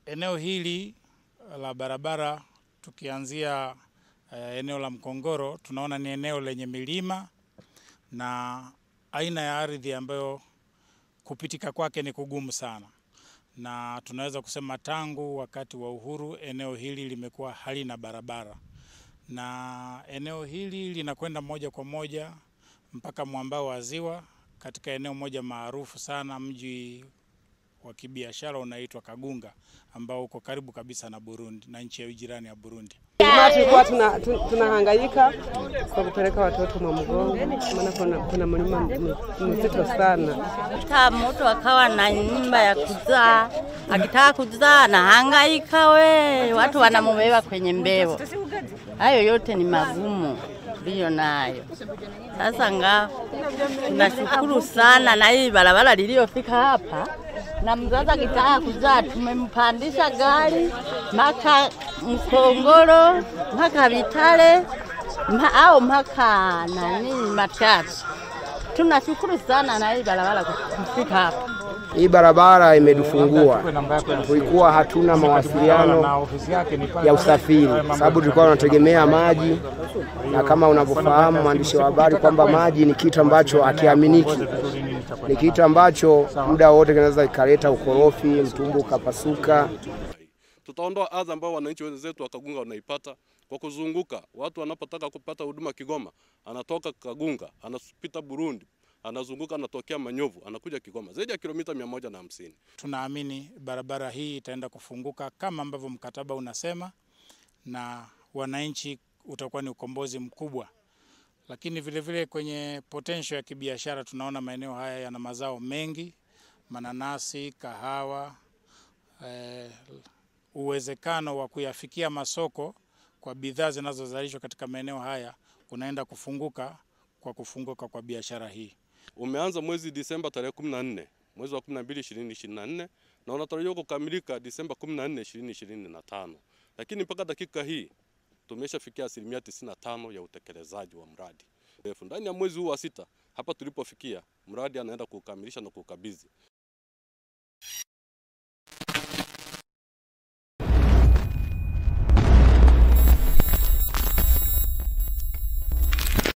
Eneo hili la barabara tukianzia eneo la Mkongoro, tunaona ni eneo lenye milima na aina ya ardhi ambayo kupitika kwake ni kugumu sana, na tunaweza kusema tangu wakati wa uhuru eneo hili limekuwa halina barabara, na eneo hili linakwenda moja kwa moja mpaka mwambao wa ziwa katika eneo moja maarufu sana, mji wa kibiashara unaitwa Kagunga, ambao uko karibu kabisa na Burundi na nchi ya jirani ya Burundi. Tulikuwa tunahangaika kwa kupeleka watoto Mwamugongo, maana kuna mlima mzito sana. Kama mtu akawa na nyumba ya kuzaa, akitaka kuzaa na hangaika watu wanamubeba kwenye mbeo. Hayo yote ni magumu ndiyo nayo. Sasa tunashukuru sana na hii barabara iliyofika hapa, na mzazi akitaka kuzaa tumempandisha gari mpaka Mkongoro mpaka Bitare au mpaka Matyazo. Tunashukuru sana na hii barabara kufika hapa. Hii barabara imedufungua. Tulikuwa hatuna mawasiliano ya usafiri, sababu tulikuwa tunategemea maji, na kama unavyofahamu mwandishi wa habari kwamba maji ni kitu ambacho hakiaminiki. Ni kitu ambacho muda wote kinaweza kuleta ukorofi, mtumbo ukapasuka. Tutaondoa adha ambao wananchi wenzetu wa Kagunga wanaipata kwa kuzunguka. Watu wanapotaka kupata huduma Kigoma, anatoka Kagunga, anapita Burundi, anazunguka, anatokea Manyovu, anakuja Kigoma, zaidi ya kilomita 150. Tunaamini barabara hii itaenda kufunguka kama ambavyo mkataba unasema, na wananchi utakuwa ni ukombozi mkubwa. Lakini vile vile kwenye potential ya kibiashara tunaona maeneo haya yana mazao mengi, mananasi, kahawa, uwezekano wa kuyafikia masoko kwa bidhaa zinazozalishwa katika maeneo haya unaenda kufunguka kwa kufunguka kwa biashara hii. Umeanza mwezi Disemba tarehe 14, mwezi wa 12 2024, na unatarajiwa kukamilika Disemba 14 2025. Lakini mpaka dakika hii tumeshafikia 95% ya utekelezaji wa mradi. Ndani ya mwezi huu wa 6 hapa tulipofikia, mradi anaenda kukamilisha na kukabidhi.